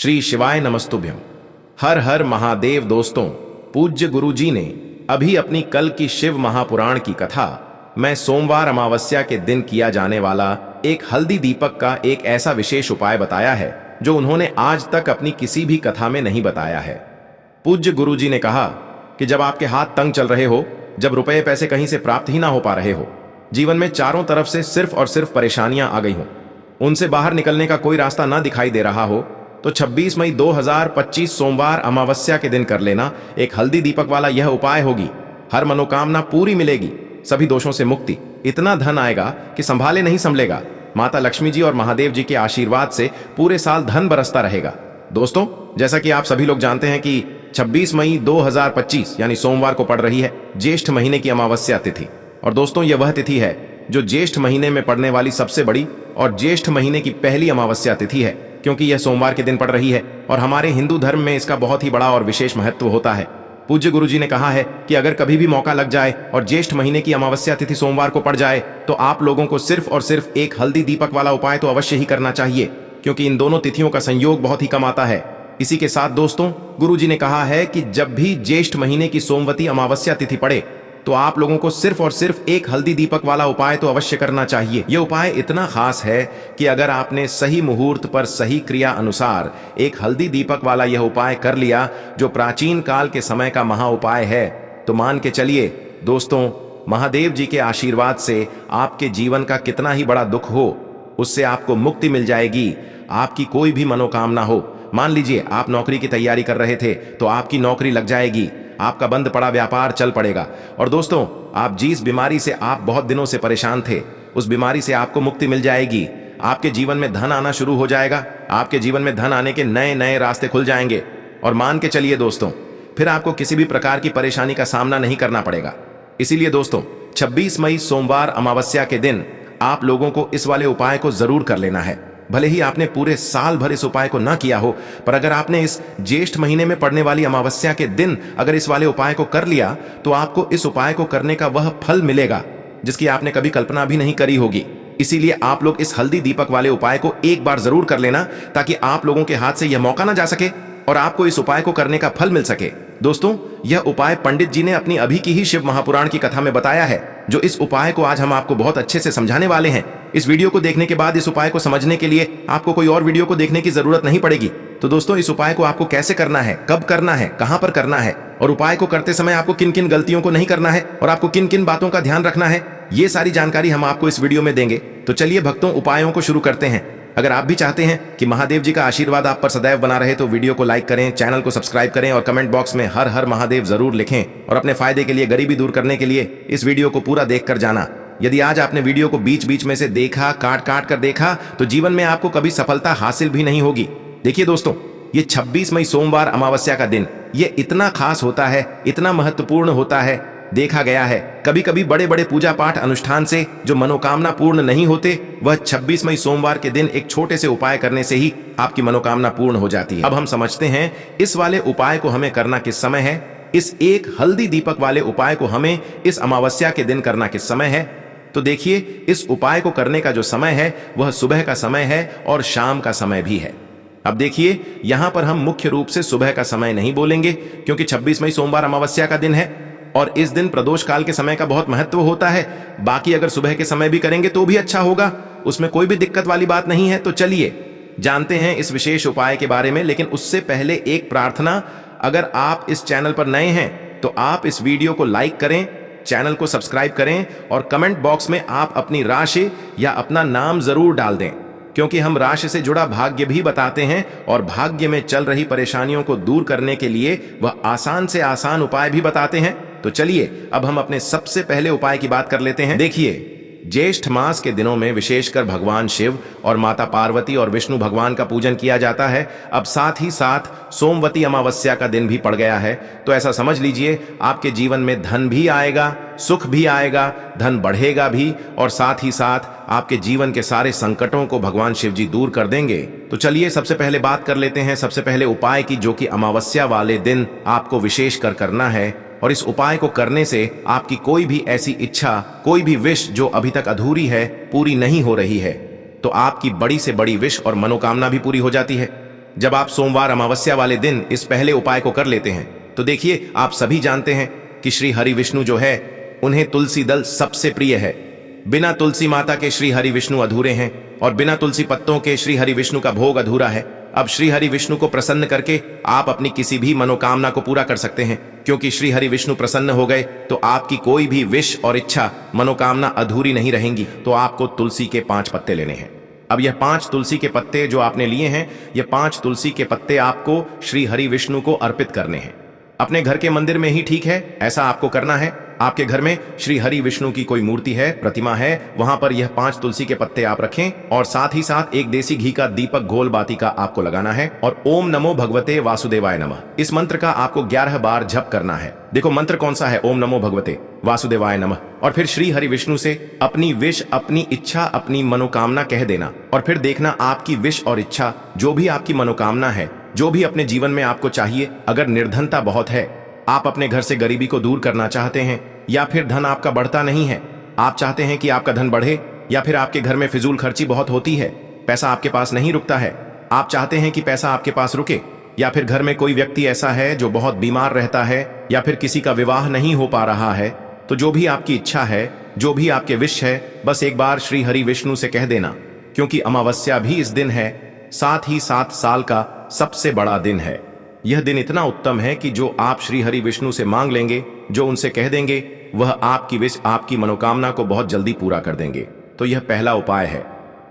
श्री शिवाय नमस्तुभ्यम। हर हर महादेव। दोस्तों, पूज्य गुरु जी ने अभी अपनी कल की शिव महापुराण की कथा में सोमवार अमावस्या के दिन किया जाने वाला एक हल्दी दीपक का एक ऐसा विशेष उपाय बताया है जो उन्होंने आज तक अपनी किसी भी कथा में नहीं बताया है। पूज्य गुरु जी ने कहा कि जब आपके हाथ तंग चल रहे हो, जब रुपए पैसे कहीं से प्राप्त ही ना हो पा रहे हो, जीवन में चारों तरफ से सिर्फ और सिर्फ परेशानियां आ गई हो, उनसे बाहर निकलने का कोई रास्ता ना दिखाई दे रहा हो, तो 26 मई 2025 सोमवार अमावस्या के दिन कर लेना एक हल्दी दीपक वाला यह उपाय होगी। हर मनोकामना पूरी मिलेगी, सभी दोषों से मुक्ति, इतना धन आएगा कि संभाले नहीं संभलेगा। माता लक्ष्मी जी और महादेव जी के आशीर्वाद से पूरे साल धन बरसता रहेगा। दोस्तों, जैसा कि आप सभी लोग जानते हैं कि 26 मई 2025 यानी सोमवार को पड़ रही है ज्येष्ठ महीने की अमावस्या तिथि। और दोस्तों, यह वह तिथि है जो ज्येष्ठ महीने में पड़ने वाली सबसे बड़ी और ज्येष्ठ महीने की पहली अमावस्या तिथि है, क्योंकि यह सोमवार के दिन पड़ रही है और हमारे हिंदू धर्म में इसका बहुत ही बड़ा और विशेष महत्व होता है। पूज्य गुरु जी ने कहा है कि अगर कभी भी मौका लग जाए और ज्येष्ठ महीने की अमावस्या तिथि सोमवार को पड़ जाए तो आप लोगों को सिर्फ और सिर्फ एक हल्दी दीपक वाला उपाय तो अवश्य ही करना चाहिए, क्योंकि इन दोनों तिथियों का संयोग बहुत ही कम आता है। इसी के साथ दोस्तों, गुरु जी ने कहा है कि जब भी ज्येष्ठ महीने की सोमवती अमावस्या तिथि पड़े तो आप लोगों को सिर्फ और सिर्फ एक हल्दी दीपक वाला उपाय तो अवश्य करना चाहिए। यह उपाय इतना खास है कि अगर आपने सही मुहूर्त पर सही क्रिया अनुसार एक हल्दी दीपक वाला यह उपाय कर लिया, जो प्राचीन काल के समय का महा उपाय है, तो मान के चलिए दोस्तों, महादेव जी के आशीर्वाद से आपके जीवन का कितना ही बड़ा दुख हो, उससे आपको मुक्ति मिल जाएगी। आपकी कोई भी मनोकामना हो, मान लीजिए आप नौकरी की तैयारी कर रहे थे तो आपकी नौकरी लग जाएगी, आपका बंद पड़ा व्यापार चल पड़ेगा। और दोस्तों, आप जिस बीमारी से आप बहुत दिनों से परेशान थे, उस बीमारी से आपको मुक्ति मिल जाएगी। आपके जीवन में धन आना शुरू हो जाएगा, आपके जीवन में धन आने के नए नए रास्ते खुल जाएंगे। और मान के चलिए दोस्तों, फिर आपको किसी भी प्रकार की परेशानी का सामना नहीं करना पड़ेगा। इसीलिए दोस्तों, 26 मई सोमवार अमावस्या के दिन आप लोगों को इस वाले उपाय को जरूर कर लेना है। भले ही आपने पूरे साल भर इस उपाय को ना किया हो, पर अगर आपने इस ज्येष्ठ महीने में पड़ने वाली अमावस्या के दिन अगर इस वाले उपाय को कर लिया तो आपको इस उपाय को करने का वह फल मिलेगा जिसकी आपने कभी कल्पना भी नहीं करी होगी। इसीलिए आप लोग इस हल्दी दीपक वाले उपाय को एक बार जरूर कर लेना, ताकि आप लोगों के हाथ से यह मौका ना जा सके और आपको इस उपाय को करने का फल मिल सके। दोस्तों, यह उपाय पंडित जी ने अपनी अभी की ही शिव महापुराण की कथा में बताया है, जो इस उपाय को आज हम आपको बहुत अच्छे से समझाने वाले हैं। इस वीडियो को देखने के बाद इस उपाय को समझने के लिए आपको कोई और वीडियो को देखने की जरूरत नहीं पड़ेगी। तो दोस्तों, इस उपाय को आपको कैसे करना है, कब करना है, कहां पर करना है, और उपाय को करते समय आपको किन किन गलतियों को नहीं करना है और आपको किन किन बातों का ध्यान रखना है, ये सारी जानकारी हम आपको इस वीडियो में देंगे। तो चलिए भक्तों, उपायों को शुरू करते हैं। अगर आप भी चाहते हैं कि महादेव जी का आशीर्वाद आप पर सदैव बना रहे तो वीडियो को लाइक करें, चैनल को सब्सक्राइब करें और कमेंट बॉक्स में हर हर महादेव जरूर लिखें। और अपने फायदे के लिए, गरीबी दूर करने के लिए इस वीडियो को पूरा देखकर जाना। यदि आज आपने वीडियो को बीच बीच में से देखा, काट काट कर देखा, तो जीवन में आपको कभी सफलता हासिल भी नहीं होगी। देखिए दोस्तों, ये 26 मई सोमवार अमावस्या का दिन ये इतना खास होता है, इतना महत्वपूर्ण होता है। देखा गया है कभी कभी बड़े बड़े पूजा पाठ अनुष्ठान से जो मनोकामना पूर्ण नहीं होते, वह 26 मई सोमवार के दिन एक छोटे से उपाय करने से ही आपकी मनोकामना पूर्ण हो जाती है। अब हम समझते हैं इस वाले उपाय को हमें करना किस समय है। इस एक हल्दी दीपक वाले उपाय को हमें इस अमावस्या के दिन करना किस समय है। तो देखिए, इस उपाय को करने का जो समय है वह सुबह का समय है और शाम का समय भी है। अब देखिए, यहां पर हम मुख्य रूप से सुबह का समय नहीं बोलेंगे, क्योंकि 26 मई सोमवार अमावस्या का दिन है और इस दिन प्रदोष काल के समय का बहुत महत्व होता है। बाकी अगर सुबह के समय भी करेंगे तो भी अच्छा होगा, उसमें कोई भी दिक्कत वाली बात नहीं है। तो चलिए जानते हैं इस विशेष उपाय के बारे में, लेकिन उससे पहले एक प्रार्थना। अगर आप इस चैनल पर नए हैं तो आप इस वीडियो को लाइक करें, चैनल को सब्सक्राइब करें और कमेंट बॉक्स में आप अपनी राशि या अपना नाम जरूर डाल दें, क्योंकि हम राशि से जुड़ा भाग्य भी बताते हैं और भाग्य में चल रही परेशानियों को दूर करने के लिए वह आसान से आसान उपाय भी बताते हैं। तो चलिए अब हम अपने सबसे पहले उपाय की बात कर लेते हैं। देखिए, ज्येष्ठ मास के दिनों में विशेषकर भगवान शिव और माता पार्वती और विष्णु भगवान का पूजन किया जाता है। अब साथ ही साथ सोमवती अमावस्या का दिन भी पड़ गया है, तो ऐसा समझ लीजिए आपके जीवन में धन भी आएगा, सुख भी आएगा, धन बढ़ेगा भी, और साथ ही साथ आपके जीवन के सारे संकटों को भगवान शिव जी दूर कर देंगे। तो चलिए सबसे पहले बात कर लेते हैं सबसे पहले उपाय की, जो कि अमावस्या वाले दिन आपको विशेष कर करना है। और इस उपाय को करने से आपकी कोई भी ऐसी इच्छा, कोई भी विश जो अभी तक अधूरी है, पूरी नहीं हो रही है, तो आपकी बड़ी से बड़ी विश और मनोकामना भी पूरी हो जाती है। जब आप सोमवार अमावस्या वाले दिन इस पहले उपाय को कर लेते हैं तो देखिए, आप सभी जानते हैं कि श्री हरि विष्णु जो है उन्हें तुलसी दल सबसे प्रिय है। बिना तुलसी माता के श्री हरि विष्णु अधूरे हैं और बिना तुलसी पत्तों के श्री हरि विष्णु का भोग अधूरा है। अब श्री हरि विष्णु को प्रसन्न करके आप अपनी किसी भी मनोकामना को पूरा कर सकते हैं, क्योंकि श्री हरि विष्णु प्रसन्न हो गए तो आपकी कोई भी विश और इच्छा मनोकामना अधूरी नहीं रहेंगी। तो आपको तुलसी के 5 पत्ते लेने हैं। अब यह 5 तुलसी के पत्ते जो आपने लिए हैं, यह 5 तुलसी के पत्ते आपको श्री हरि विष्णु को अर्पित करने हैं। अपने घर के मंदिर में ही ठीक है, ऐसा आपको करना है। आपके घर में श्री हरि विष्णु की कोई मूर्ति है, प्रतिमा है, वहां पर यह 5 तुलसी के पत्ते आप रखें और साथ ही साथ एक देसी घी का दीपक गोल बाती का आपको लगाना है और ओम नमो भगवते वासुदेवाय नमः इस मंत्र का आपको 11 बार जप करना है। देखो मंत्र कौन सा है, ओम नमो भगवते वासुदेवाय नमः। और फिर श्री हरि विष्णु से अपनी विश, अपनी इच्छा, अपनी मनोकामना कह देना और फिर देखना आपकी विश और इच्छा, जो भी आपकी मनोकामना है, जो भी अपने जीवन में आपको चाहिए। अगर निर्धनता बहुत है, आप अपने घर से गरीबी को दूर करना चाहते हैं, या फिर धन आपका बढ़ता नहीं है, आप चाहते हैं कि आपका धन बढ़े, या फिर आपके घर में फिजूल खर्ची बहुत होती है, पैसा आपके पास नहीं रुकता है, आप चाहते हैं कि पैसा आपके पास रुके, या फिर घर में कोई व्यक्ति ऐसा है जो बहुत बीमार रहता है, या फिर किसी का विवाह नहीं हो पा रहा है, तो जो भी आपकी इच्छा है, जो भी आपके विश है, बस एक बार श्री हरि विष्णु से कह देना। क्योंकि अमावस्या भी इस दिन है, साथ ही 7 साल का सबसे बड़ा दिन है। यह दिन इतना उत्तम है कि जो आप श्री हरि विष्णु से मांग लेंगे, जो उनसे कह देंगे, वह आपकी विश, आपकी मनोकामना को बहुत जल्दी पूरा कर देंगे। तो यह पहला उपाय है।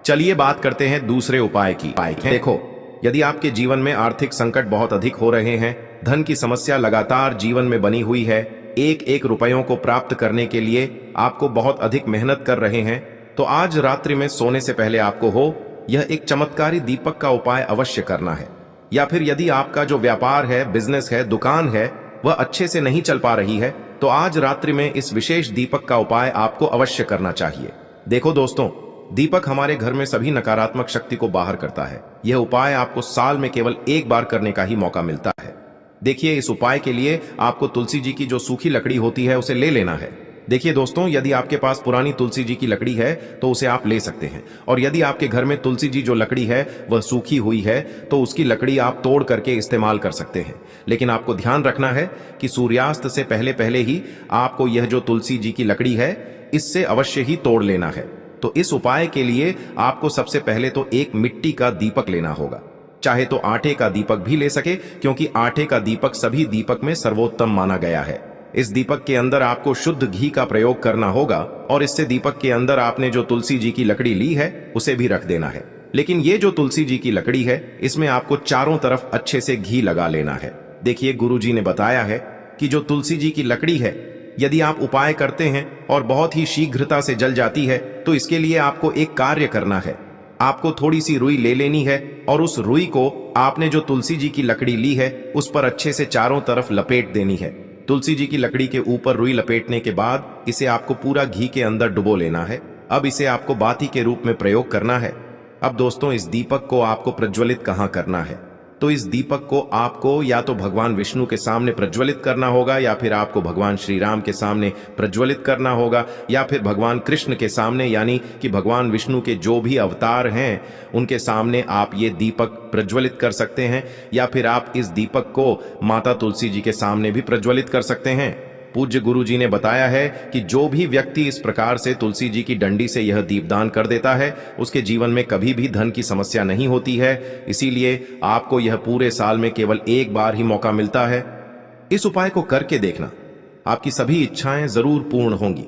चलिए बात करते हैं दूसरे उपाय की। देखो, यदि आपके जीवन में आर्थिक संकट बहुत अधिक हो रहे हैं, धन की समस्या लगातार जीवन में बनी हुई है, एक एक रुपयों को प्राप्त करने के लिए आपको बहुत अधिक मेहनत कर रहे हैं, तो आज रात्रि में सोने से पहले आपको हो यह एक चमत्कारी दीपक का उपाय अवश्य करना है। या फिर यदि आपका जो व्यापार है, बिजनेस है, दुकान है, वह अच्छे से नहीं चल पा रही है, तो आज रात्रि में इस विशेष दीपक का उपाय आपको अवश्य करना चाहिए। देखो दोस्तों, दीपक हमारे घर में सभी नकारात्मक शक्ति को बाहर करता है। यह उपाय आपको साल में केवल एक बार करने का ही मौका मिलता है। देखिए, इस उपाय के लिए आपको तुलसी जी की जो सूखी लकड़ी होती है उसे ले लेना है। देखिए दोस्तों, यदि आपके पास पुरानी तुलसी जी की लकड़ी है तो उसे आप ले सकते हैं, और यदि आपके घर में तुलसी जी जो लकड़ी है वह सूखी हुई है तो उसकी लकड़ी आप तोड़ करके इस्तेमाल कर सकते हैं। लेकिन आपको ध्यान रखना है कि सूर्यास्त से पहले पहले ही आपको यह जो तुलसी जी की लकड़ी है इससे अवश्य ही तोड़ लेना है। तो इस उपाय के लिए आपको सबसे पहले तो एक मिट्टी का दीपक लेना होगा, चाहे तो आटे का दीपक भी ले सके, क्योंकि आटे का दीपक सभी दीपक में सर्वोत्तम माना गया है। इस दीपक के अंदर आपको शुद्ध घी का प्रयोग करना होगा और इससे दीपक के अंदर आपने जो तुलसी जी की लकड़ी ली है उसे भी रख देना है। लेकिन ये जो तुलसी जी की लकड़ी है, इसमें आपको चारों तरफ अच्छे से घी लगा लेना है। देखिए, गुरुजी ने बताया है कि जो तुलसी जी की लकड़ी है, यदि आप उपाय करते हैं और बहुत ही शीघ्रता से जल जाती है, तो इसके लिए आपको एक कार्य करना है। आपको थोड़ी सी रुई ले लेनी है और उस रुई को आपने जो तुलसी जी की लकड़ी ली है उस पर अच्छे से चारों तरफ लपेट देनी है। तुलसी जी की लकड़ी के ऊपर रुई लपेटने के बाद इसे आपको पूरा घी के अंदर डुबो लेना है। अब इसे आपको बाती के रूप में प्रयोग करना है। अब दोस्तों, इस दीपक को आपको प्रज्वलित कहाँ करना है? तो इस दीपक को आपको या तो भगवान विष्णु के सामने प्रज्वलित करना होगा, या फिर आपको भगवान श्री राम के सामने प्रज्वलित करना होगा, या फिर भगवान कृष्ण के सामने, यानी कि भगवान विष्णु के जो भी अवतार हैं उनके सामने आप ये दीपक प्रज्वलित कर सकते हैं, या फिर आप इस दीपक को माता तुलसी जी के सामने भी प्रज्वलित कर सकते हैं। पूज्य गुरु जी ने बताया है कि जो भी व्यक्ति इस प्रकार से तुलसी जी की डंडी से यह दीपदान कर देता है, उसके जीवन में कभी भी धन की समस्या नहीं होती है। इसीलिए आपको यह पूरे साल में केवल एक बार ही मौका मिलता है। इस उपाय को करके देखना, आपकी सभी इच्छाएं जरूर पूर्ण होंगी।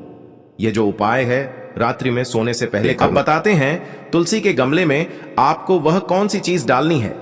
यह जो उपाय है रात्रि में सोने से पहले। अब बताते हैं तुलसी के गमले में आपको वह कौन सी चीज डालनी है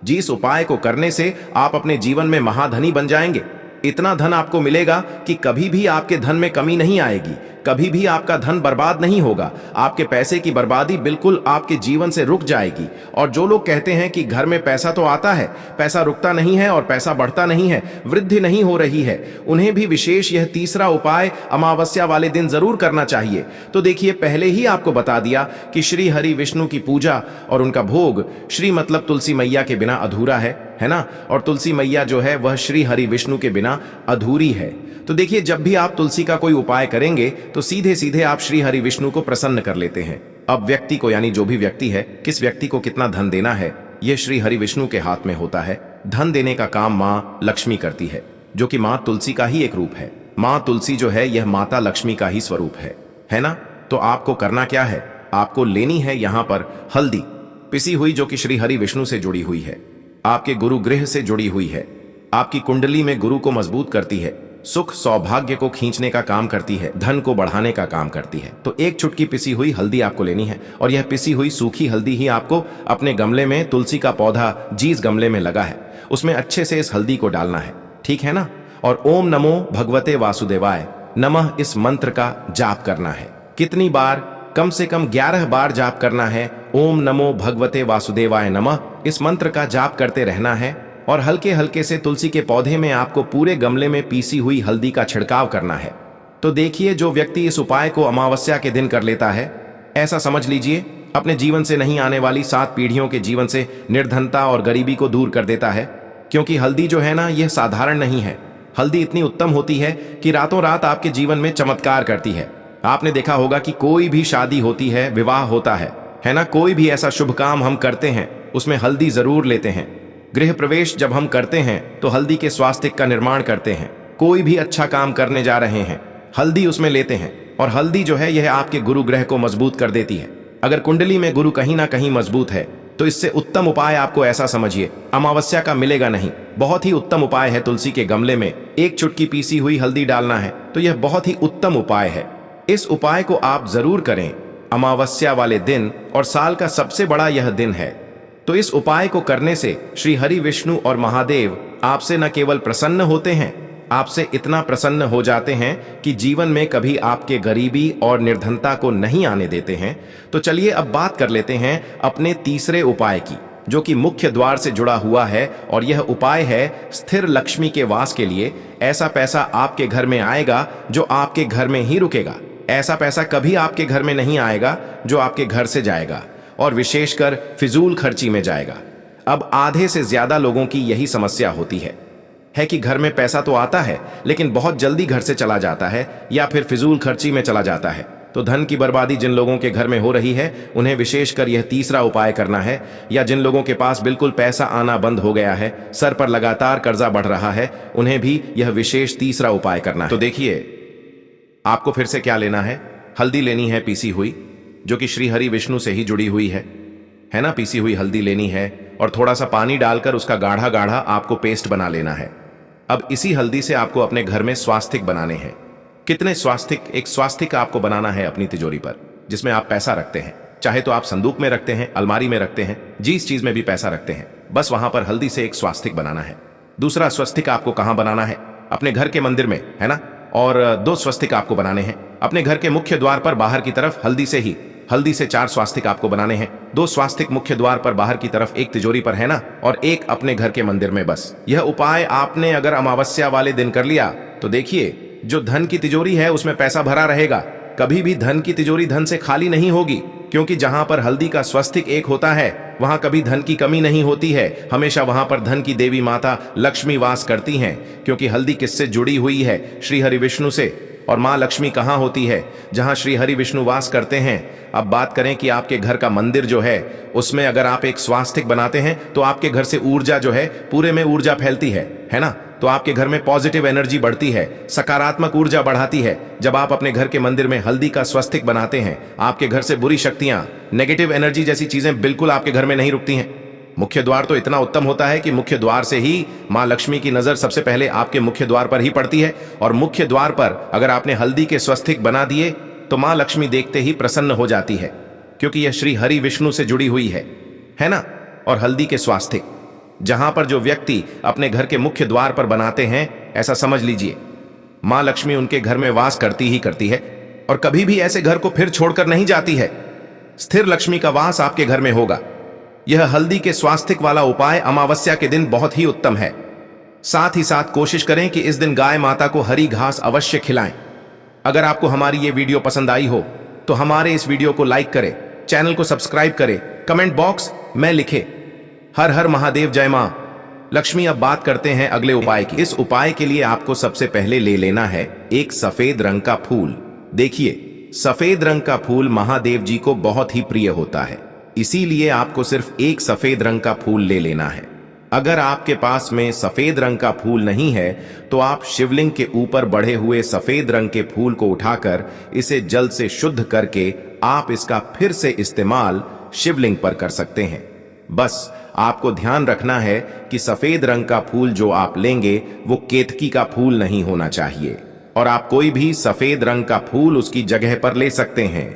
जिस उपाय को करने से आप अपने जीवन में महाधनी बन जाएंगे। इतना धन आपको मिलेगा कि कभी भी आपके धन में कमी नहीं आएगी, कभी भी आपका धन बर्बाद नहीं होगा। आपके पैसे की बर्बादी बिल्कुल आपके जीवन से रुक जाएगी। और जो लोग कहते हैं कि घर में पैसा तो आता है, पैसा रुकता नहीं है और पैसा बढ़ता नहीं है, वृद्धि नहीं हो रही है, उन्हें भी विशेष यह तीसरा उपाय अमावस्या वाले दिन जरूर करना चाहिए। तो देखिए, पहले ही आपको बता दिया कि श्री हरि विष्णु की पूजा और उनका भोग श्री मतलब तुलसी मैया के बिना अधूरा है ना। और तुलसी मैया जो है वह श्री हरि विष्णु के बिना अधूरी है। तो देखिए, जब भी आप तुलसी का कोई उपाय करेंगे तो सीधे सीधे आप श्री हरि विष्णु को प्रसन्न कर लेते हैं। अब व्यक्ति को, यानी जो भी व्यक्ति है, किस व्यक्ति को कितना धन देना है यह श्री हरि विष्णु के हाथ में होता है। धन देने का काम माँ लक्ष्मी करती है, जो कि माँ तुलसी का ही एक रूप है। माँ तुलसी जो है यह माता लक्ष्मी का ही स्वरूप है ना। तो आपको करना क्या है, आपको लेनी है यहाँ पर हल्दी पिसी हुई, जो कि श्री हरि विष्णु से जुड़ी हुई है, आपके गुरु गृह से जुड़ी हुई है, आपकी कुंडली में गुरु को मजबूत करती है, सुख सौभाग्य को खींचने का काम करती है, धन को बढ़ाने का काम करती है। तो एक चुटकी पिसी हुई हल्दी आपको लेनी है, और यह पिसी हुई सूखी हल्दी ही आपको अपने गमले में, तुलसी का पौधा जिस गमले में लगा है उसमें अच्छे से इस हल्दी को डालना है, ठीक है ना। और ओम नमो भगवते वासुदेवाय नमः इस मंत्र का जाप करना है। कितनी बार, कम से कम 11 बार जाप करना है। ओम नमो भगवते वासुदेवाय नमः इस मंत्र का जाप करते रहना है, और हल्के हल्के से तुलसी के पौधे में आपको पूरे गमले में पीसी हुई हल्दी का छिड़काव करना है। तो देखिए, जो व्यक्ति इस उपाय को अमावस्या के दिन कर लेता है, ऐसा समझ लीजिए अपने जीवन से नहीं आने वाली 7 पीढ़ियों के जीवन से निर्धनता और गरीबी को दूर कर देता है। क्योंकि हल्दी जो है ना, यह साधारण नहीं है। हल्दी इतनी उत्तम होती है कि रातों रात आपके जीवन में चमत्कार करती है। आपने देखा होगा कि कोई भी शादी होती है, विवाह होता है ना, कोई भी ऐसा शुभ काम हम करते हैं उसमें हल्दी जरूर लेते हैं। गृह प्रवेश जब हम करते हैं तो हल्दी के स्वास्थ्य का निर्माण करते हैं। कोई भी अच्छा काम करने जा रहे हैं, हल्दी उसमें लेते हैं। और हल्दी जो है यह आपके गुरु ग्रह को मजबूत कर देती है। अगर कुंडली में गुरु कहीं ना कहीं मजबूत है तो इससे उत्तम उपाय आपको ऐसा समझिए अमावस्या का मिलेगा नहीं। बहुत ही उत्तम उपाय है, तुलसी के गमले में एक चुटकी पीसी हुई हल्दी डालना है। तो यह बहुत ही उत्तम उपाय है। इस उपाय को आप जरूर करें अमावस्या वाले दिन, और साल का सबसे बड़ा यह दिन है। तो इस उपाय को करने से श्री हरि विष्णु और महादेव आपसे न केवल प्रसन्न होते हैं, आपसे इतना प्रसन्न हो जाते हैं कि जीवन में कभी आपके गरीबी और निर्धनता को नहीं आने देते हैं। तो चलिए अब बात कर लेते हैं अपने तीसरे उपाय की, जो कि मुख्य द्वार से जुड़ा हुआ है। और यह उपाय है स्थिर लक्ष्मी के वास के लिए। ऐसा पैसा आपके घर में आएगा जो आपके घर में ही रुकेगा। ऐसा पैसा कभी आपके घर में नहीं आएगा जो आपके घर से जाएगा, और विशेषकर फिजूल खर्ची में जाएगा। अब आधे से ज्यादा लोगों की यही समस्या होती है कि घर में पैसा तो आता है लेकिन बहुत जल्दी घर से चला जाता है, या फिर फिजूल खर्ची में चला जाता है। तो धन की बर्बादी जिन लोगों के घर में हो रही है उन्हें विशेषकर यह तीसरा उपाय करना है। या जिन लोगों के पास बिल्कुल पैसा आना बंद हो गया है, सर पर लगातार कर्जा बढ़ रहा है, उन्हें भी यह विशेष तीसरा उपाय करना है। तो देखिए, आपको फिर से क्या लेना है, हल्दी लेनी है पीसी हुई, जो कि श्री हरि विष्णु से ही जुड़ी हुई है ना। पीसी हुई हल्दी लेनी है और थोड़ा सा पानी डालकर उसका गाढ़ा गाढ़ा आपको पेस्ट बना लेना है। अब इसी हल्दी से आपको अपने घर में स्वास्तिक बनाने हैं। कितने स्वास्तिक? एक स्वास्तिक आपको बनाना है अपनी तिजोरी पर, जिसमें आप पैसा रखते हैं। चाहे तो आप संदूक में रखते हैं, अलमारी में रखते हैं, जिस चीज में भी पैसा रखते हैं, बस वहां पर हल्दी से एक स्वास्तिक बनाना है। दूसरा स्वस्तिक आपको कहां बनाना है? अपने घर के मंदिर में, है ना। और 2 स्वस्तिक आपको बनाने हैं अपने घर के मुख्य द्वार पर बाहर की तरफ। हल्दी से 4 स्वास्तिक आपको बनाने हैं। 2 स्वास्तिक मुख्य द्वार पर बाहर की तरफ, एक तिजोरी पर, है ना, और एक अपने घर के मंदिर में। बस यह उपाय आपने अगर अमावस्या वाले दिन कर लिया तो देखिए, जो धन की तिजोरी है उसमें पैसा भरा रहेगा। कभी भी धन की तिजोरी धन से खाली नहीं होगी, क्योंकि जहां पर हल्दी का स्वस्तिक एक होता है वहां कभी धन की कमी नहीं होती है। हमेशा वहां पर धन की देवी माता लक्ष्मी वास करती हैं, क्योंकि हल्दी किससे जुड़ी हुई है? श्री हरि विष्णु से। और माँ लक्ष्मी कहाँ होती है? जहां श्री हरि विष्णु वास करते हैं। अब बात करें कि आपके घर का मंदिर जो है उसमें अगर आप एक स्वास्तिक बनाते हैं तो आपके घर से ऊर्जा जो है, पूरे में ऊर्जा फैलती है ना। तो आपके घर में पॉजिटिव एनर्जी बढ़ती है, सकारात्मक ऊर्जा बढ़ाती है। जब आप अपने घर के मंदिर में हल्दी का स्वस्तिक बनाते हैं, आपके घर से बुरी शक्तियां, नेगेटिव एनर्जी जैसी चीजें बिल्कुल आपके घर में नहीं रुकती हैं। मुख्य द्वार तो इतना उत्तम होता है कि मुख्य द्वार से ही मां लक्ष्मी की नजर सबसे पहले आपके मुख्य द्वार पर ही पड़ती है। और मुख्य द्वार पर अगर आपने हल्दी के स्वस्तिक बना दिए तो मां लक्ष्मी देखते ही प्रसन्न हो जाती है, क्योंकि यह श्री हरि विष्णु से जुड़ी हुई है ना। और हल्दी के स्वास्तिक जहां पर जो व्यक्ति अपने घर के मुख्य द्वार पर बनाते हैं, ऐसा समझ लीजिए मां लक्ष्मी उनके घर में वास करती ही करती है, और कभी भी ऐसे घर को फिर छोड़कर नहीं जाती है। स्थिर लक्ष्मी का वास आपके घर में होगा। यह हल्दी के स्वास्तिक वाला उपाय अमावस्या के दिन बहुत ही उत्तम है। साथ ही साथ कोशिश करें कि इस दिन गाय माता को हरी घास अवश्य खिलाएं। अगर आपको हमारी ये वीडियो पसंद आई हो तो हमारे इस वीडियो को लाइक करें, चैनल को सब्सक्राइब करें, कमेंट बॉक्स में लिखें हर हर महादेव, जय मां लक्ष्मी। अब बात करते हैं अगले उपाय की। इस उपाय के लिए आपको सबसे पहले ले लेना है एक सफेद रंग का फूल। देखिए, सफेद रंग का फूल महादेव जी को बहुत ही प्रिय होता है। इसीलिए आपको सिर्फ एक सफेद रंग का फूल ले लेना है। अगर आपके पास में सफेद रंग का फूल नहीं है तो आप शिवलिंग के ऊपर बढ़े हुए सफेद रंग के फूल को उठाकर इसे जल से शुद्ध करके आप इसका फिर से इस्तेमाल शिवलिंग पर कर सकते हैं। बस आपको ध्यान रखना है कि सफेद रंग का फूल जो आप लेंगे वो केतकी का फूल नहीं होना चाहिए, और आप कोई भी सफेद रंग का फूल उसकी जगह पर ले सकते हैं।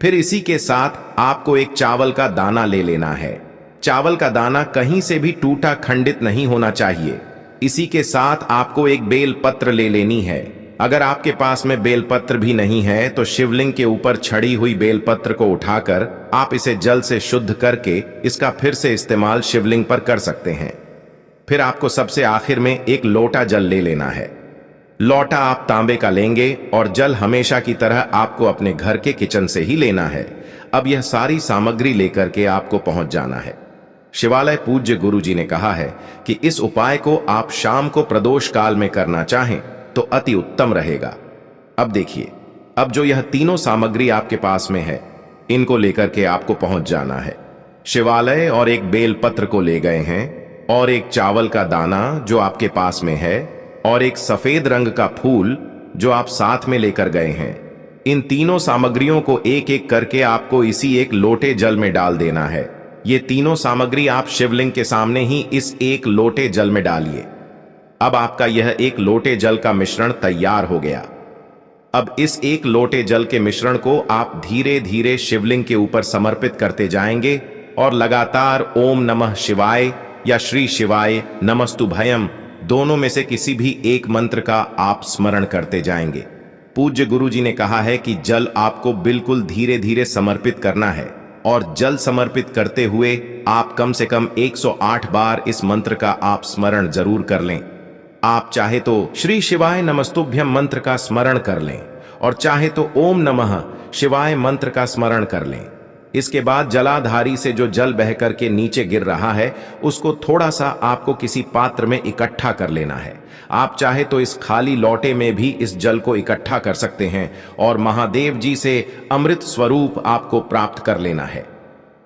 फिर इसी के साथ आपको एक चावल का दाना ले लेना है। चावल का दाना कहीं से भी टूटा खंडित नहीं होना चाहिए। इसी के साथ आपको एक बेल पत्र ले लेनी है। अगर आपके पास में बेल पत्र भी नहीं है तो शिवलिंग के ऊपर छड़ी हुई बेल पत्र को उठाकर आप इसे जल से शुद्ध करके इसका फिर से इस्तेमाल शिवलिंग पर कर सकते हैं। फिर आपको सबसे आखिर में एक लोटा जल ले लेना है। लोटा आप तांबे का लेंगे और जल हमेशा की तरह आपको अपने घर के किचन से ही लेना है। अब यह सारी सामग्री लेकर के आपको पहुंच जाना है। शिवालय पूज्य गुरुजी ने कहा है कि इस उपाय को आप शाम को प्रदोष काल में करना चाहें तो अति उत्तम रहेगा। अब देखिए, अब जो यह तीनों सामग्री आपके पास में है, इनको लेकर के आपको पहुंच जाना है। शिवालय और एक बेल पत्र को ले गए हैं, और एक चावल का दाना जो आपके पास में है, और एक सफेद रंग का फूल जो आप साथ में लेकर गए हैं। इन तीनों सामग्रियों को एक एक करके आपको इसी एक लोटे जल में डाल देना है। ये तीनों सामग्री आप शिवलिंग के सामने ही इस एक लोटे जल में डालिए। अब आपका यह एक लोटे जल का मिश्रण तैयार हो गया। अब इस एक लोटे जल के मिश्रण को आप धीरे धीरे शिवलिंग के ऊपर समर्पित करते जाएंगे और लगातार ओम नमः शिवाय या श्री शिवाय नमस्तुभयम दोनों में से किसी भी एक मंत्र का आप स्मरण करते जाएंगे। पूज्य गुरुजी ने कहा है कि जल आपको बिल्कुल धीरे धीरे समर्पित करना है, और जल समर्पित करते हुए आप कम से कम 108 बार इस मंत्र का आप स्मरण जरूर कर लें। आप चाहे तो श्री शिवाय नमस्तुभ्यम मंत्र का स्मरण कर लें, और चाहे तो ओम नमः शिवाय मंत्र का स्मरण कर लें। इसके बाद जलाधारी से जो जल बह करके नीचे गिर रहा है उसको थोड़ा सा आपको किसी पात्र में इकट्ठा कर लेना है। आप चाहे तो इस खाली लोटे में भी इस जल को इकट्ठा कर सकते हैं और महादेव जी से अमृत स्वरूप आपको प्राप्त कर लेना है।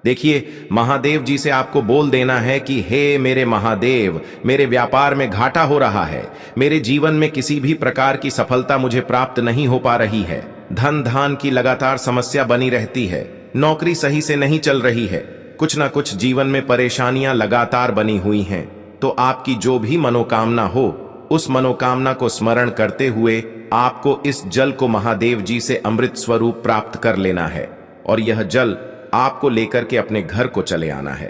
देखिए, महादेव जी से आपको बोल देना है कि हे मेरे महादेव, मेरे व्यापार में घाटा हो रहा है, मेरे जीवन में किसी भी प्रकार की सफलता मुझे प्राप्त नहीं हो पा रही है, धन धान की लगातार समस्या बनी रहती है, नौकरी सही से नहीं चल रही है, कुछ ना कुछ जीवन में परेशानियां लगातार बनी हुई हैं। तो आपकी जो भी मनोकामना हो, उस मनोकामना को स्मरण करते हुए आपको इस जल को महादेव जी से अमृत स्वरूप प्राप्त कर लेना है, और यह जल आपको लेकर के अपने घर को चले आना है।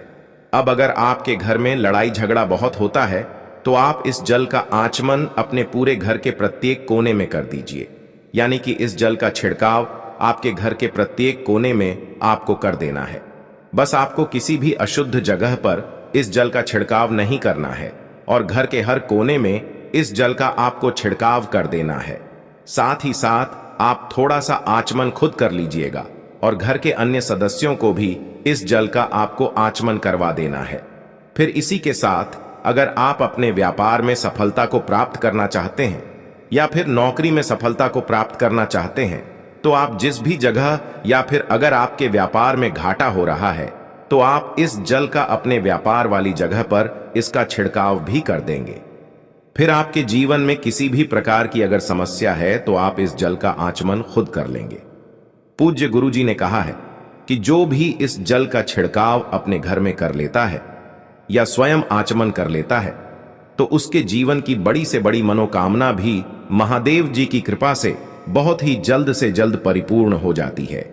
अब अगर आपके घर में लड़ाई झगड़ा बहुत होता है तो आप इस जल का आचमन अपने पूरे घर के प्रत्येक कोने में कर दीजिए। यानी कि इस जल का छिड़काव आपके घर के प्रत्येक कोने में आपको कर देना है। बस आपको किसी भी अशुद्ध जगह पर इस जल का छिड़काव नहीं करना है, और घर के हर कोने में इस जल का आपको छिड़काव कर देना है। साथ ही साथ आप थोड़ा सा आचमन खुद कर लीजिएगा, और घर के अन्य सदस्यों को भी इस जल का आपको आचमन करवा देना है। फिर इसी के साथ अगर आप अपने व्यापार में सफलता को प्राप्त करना चाहते हैं, या फिर नौकरी में सफलता को प्राप्त करना चाहते हैं, तो आप जिस भी जगह, या फिर अगर आपके व्यापार में घाटा हो रहा है तो आप इस जल का अपने व्यापार वाली जगह पर इसका छिड़काव भी कर देंगे। फिर आपके जीवन में किसी भी प्रकार की अगर समस्या है तो आप इस जल का आचमन खुद कर लेंगे। पूज्य गुरुजी ने कहा है कि जो भी इस जल का छिड़काव अपने घर में कर लेता है या स्वयं आचमन कर लेता है, तो उसके जीवन की बड़ी से बड़ी मनोकामना भी महादेव जी की कृपा से बहुत ही जल्द से जल्द परिपूर्ण हो जाती है।